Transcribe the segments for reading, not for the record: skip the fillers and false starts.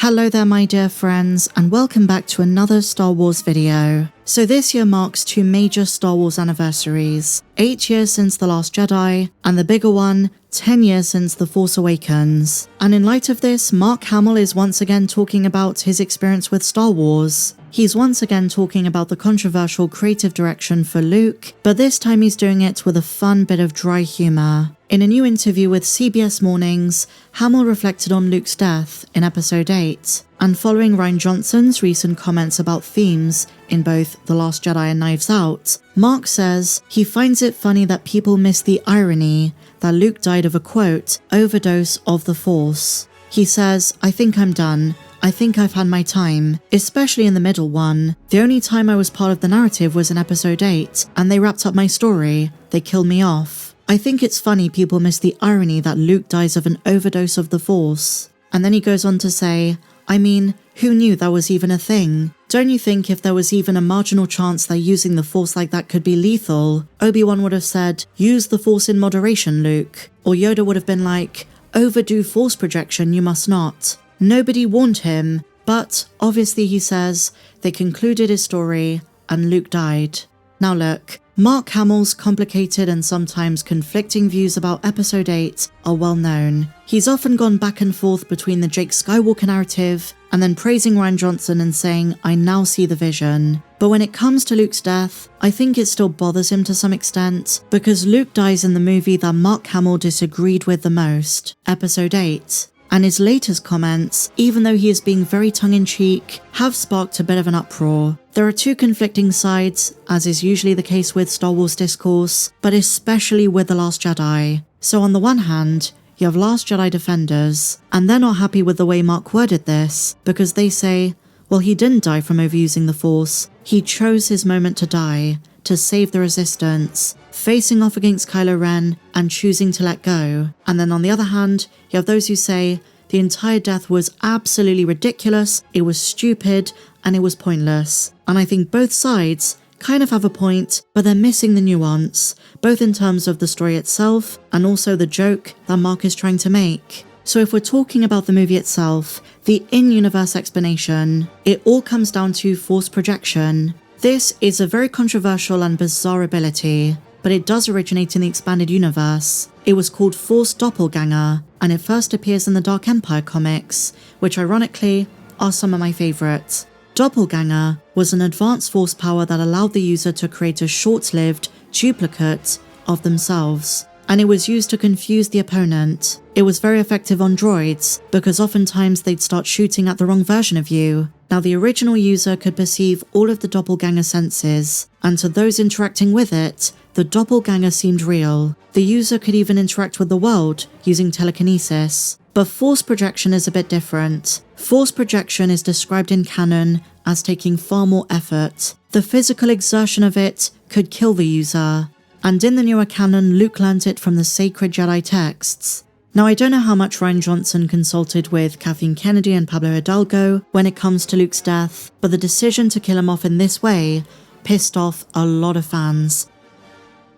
Hello there my dear friends, and welcome back to another Star Wars video. So this year marks two major Star Wars anniversaries, 8 years since The Last Jedi, and the bigger one, 10 years since The Force Awakens. And in light of this, Mark Hamill is once again talking about his experience with Star Wars. He's once again talking about the controversial creative direction for Luke, but this time he's doing it with a fun bit of dry humour. In a new interview with CBS Mornings, Hamill reflected on Luke's death in episode 8, and following Rian Johnson's recent comments about themes in both The Last Jedi and Knives Out, Mark says he finds it funny that people miss the irony that Luke died of a, quote, overdose of the Force. He says, "I think I'm done. I think I've had my time, especially in the middle one. The only time I was part of the narrative was in episode 8, and they wrapped up my story. They killed me off. I think it's funny people miss the irony that Luke dies of an overdose of the Force." And then he goes on to say, "I mean, who knew that was even a thing? Don't you think if there was even a marginal chance that using the Force like that could be lethal, Obi-Wan would have said, 'Use the Force in moderation, Luke'? Or Yoda would have been like, 'Overdo Force projection, you must not.' Nobody warned him, but obviously he says they concluded his story and Luke died." Now look, Mark Hamill's complicated and sometimes conflicting views about episode 8 are well known. He's often gone back and forth between the Jake Skywalker narrative and then praising Rian Johnson and saying, "I now see the vision." But when it comes to Luke's death, I think it still bothers him to some extent, because Luke dies in the movie that Mark Hamill disagreed with the most, episode 8. And his latest comments, even though he is being very tongue-in-cheek, have sparked a bit of an uproar. There are two conflicting sides, as is usually the case with Star Wars discourse, but especially with The Last Jedi. So on the one hand, you have Last Jedi defenders, and they're not happy with the way Mark worded this, because they say, well, he didn't die from overusing the Force. He chose his moment to die, to save the Resistance, facing off against Kylo Ren and choosing to let go. And then on the other hand, you have those who say the entire death was absolutely ridiculous, it was stupid, and it was pointless. And I think both sides kind of have a point, but they're missing the nuance, both in terms of the story itself and also the joke that Mark is trying to make. So if we're talking about the movie itself, the in-universe explanation, it all comes down to Force projection. This is a very controversial and bizarre ability, but it does originate in the expanded universe. It was called Force Doppelganger, and it first appears in the Dark Empire comics, which ironically are some of my favourites. Doppelganger was an advanced Force power that allowed the user to create a short-lived duplicate of themselves, and it was used to confuse the opponent. It was very effective on droids, because oftentimes they'd start shooting at the wrong version of you. Now the original user could perceive all of the doppelganger senses, and to those interacting with it, the doppelganger seemed real. The user could even interact with the world using telekinesis. But Force projection is a bit different. Force projection is described in canon as taking far more effort. The physical exertion of it could kill the user. And in the newer canon, Luke learnt it from the sacred Jedi texts. Now I don't know how much Rian Johnson consulted with Kathleen Kennedy and Pablo Hidalgo when it comes to Luke's death, but the decision to kill him off in this way pissed off a lot of fans.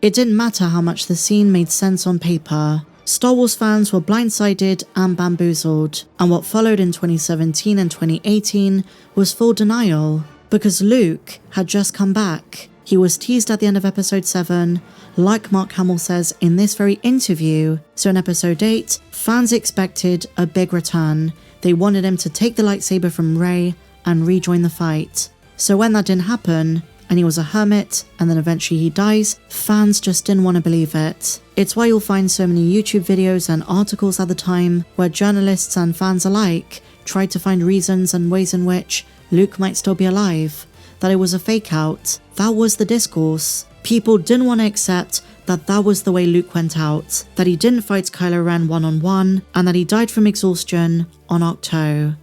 It didn't matter how much the scene made sense on paper. Star Wars fans were blindsided and bamboozled, and what followed in 2017 and 2018 was full denial, because Luke had just come back. He was teased at the end of episode 7, like Mark Hamill says in this very interview. So in episode 8, fans expected a big return. They wanted him to take the lightsaber from Rey and rejoin the fight. So when that didn't happen, and he was a hermit, and then eventually he dies, fans just didn't want to believe it. It's why you'll find so many YouTube videos and articles at the time where journalists and fans alike tried to find reasons and ways in which Luke might still be alive, that it was a fake out. That was the discourse. People didn't want to accept that that was the way Luke went out, that he didn't fight Kylo Ren one-on-one, and that he died from exhaustion on Octo.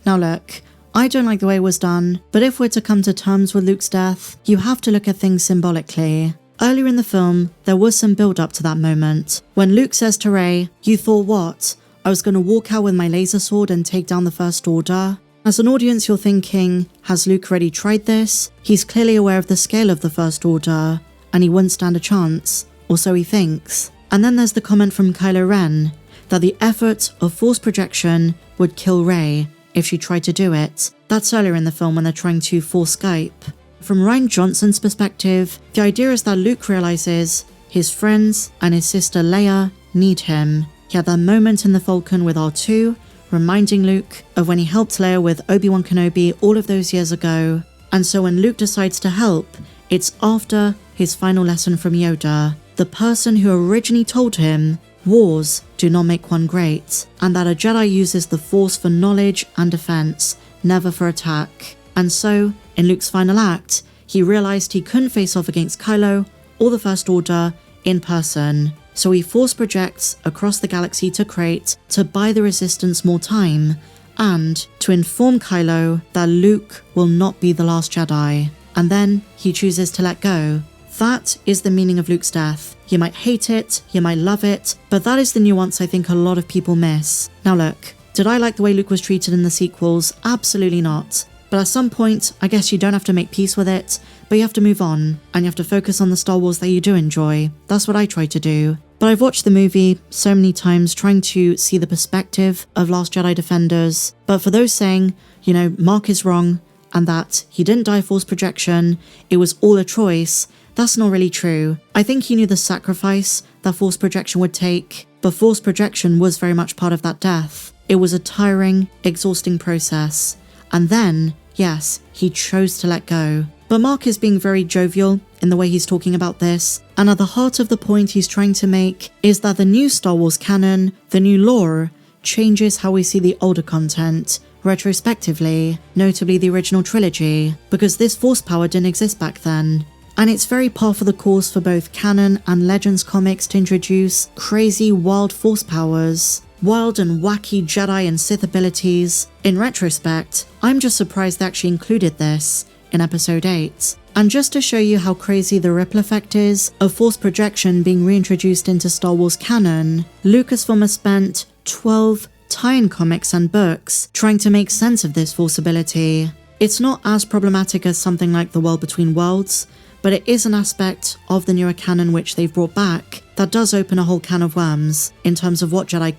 Now look, I don't like the way it was done, but if we're to come to terms with Luke's death, you have to look at things symbolically. Earlier in the film, there was some build-up to that moment. When Luke says to Rey, "You thought what? I was going to walk out with my laser sword and take down the First Order?" As an audience, you're thinking, has Luke already tried this? He's clearly aware of the scale of the First Order, and he wouldn't stand a chance, or so he thinks. And then there's the comment from Kylo Ren, that the effort of force projection would kill Rey if she tried to do it. That's earlier in the film when they're trying to force Skype. From Rian Johnson's perspective, the idea is that Luke realizes his friends and his sister Leia need him. He had that moment in the Falcon with R2, reminding Luke of when he helped Leia with Obi-Wan Kenobi all of those years ago. And so when Luke decides to help, it's after his final lesson from Yoda, the person who originally told him wars do not make one great, and that a Jedi uses the Force for knowledge and defense, never for attack. And so, in Luke's final act, he realized he couldn't face off against Kylo or the First Order in person, so he force projects across the galaxy to Crate to buy the Resistance more time, and to inform Kylo that Luke will not be the last Jedi. And then he chooses to let go. That is the meaning of Luke's death. You might hate it, you might love it, but that is the nuance I think a lot of people miss. Now look, did I like the way Luke was treated in the sequels? Absolutely not. But at some point, I guess you don't have to make peace with it, but you have to move on, and you have to focus on the Star Wars that you do enjoy. That's what I try to do. But I've watched the movie so many times trying to see the perspective of Last Jedi defenders. But for those saying, Mark is wrong, and that he didn't die force projection, it was all a choice, that's not really true. I think he knew the sacrifice that force projection would take, but force projection was very much part of that death. It was a tiring, exhausting process. And then, yes, he chose to let go. But Mark is being very jovial in the way he's talking about this, and at the heart of the point he's trying to make is that the new Star Wars canon, the new lore, changes how we see the older content, retrospectively, notably the original trilogy, because this force power didn't exist back then. And it's very par for the course for both canon and Legends comics to introduce crazy, wild force powers, wild and wacky Jedi and Sith abilities. In retrospect, I'm just surprised they actually included this in Episode 8. And just to show you how crazy the ripple effect is of force projection being reintroduced into Star Wars canon, Lucasfilm has spent 12 tie-in comics and books trying to make sense of this force ability. It's not as problematic as something like The World Between Worlds, but it is an aspect of the newer canon which they've brought back that does open a whole can of worms in terms of what Jedi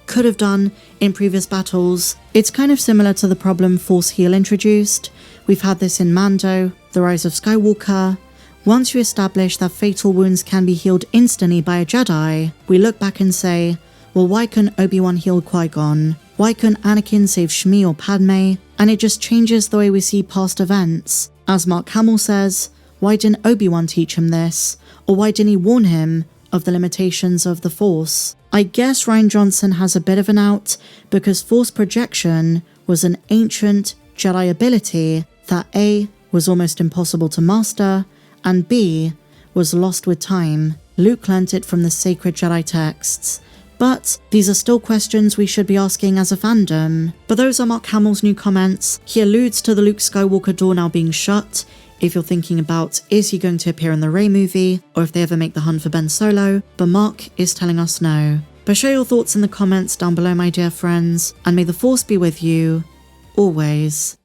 could have done in previous battles. It's kind of similar to the problem Force Heal introduced. We've had this in Mando, The Rise of Skywalker. Once you establish that fatal wounds can be healed instantly by a Jedi, we look back and say, well, why couldn't Obi-Wan heal Qui-Gon? Why couldn't Anakin save Shmi or Padme? And it just changes the way we see past events. As Mark Hamill says, why didn't Obi-Wan teach him this? Or why didn't he warn him of the limitations of the Force? I guess Rian Johnson has a bit of an out, because force projection was an ancient Jedi ability that A, was almost impossible to master, and B, was lost with time. Luke learnt it from the sacred Jedi texts. But these are still questions we should be asking as a fandom. But those are Mark Hamill's new comments. He alludes to the Luke Skywalker door now being shut. If you're thinking about, is he going to appear in the Rey movie, or if they ever make the hunt for Ben Solo, but Mark is telling us no. But share your thoughts in the comments down below, my dear friends, and may the Force be with you, always.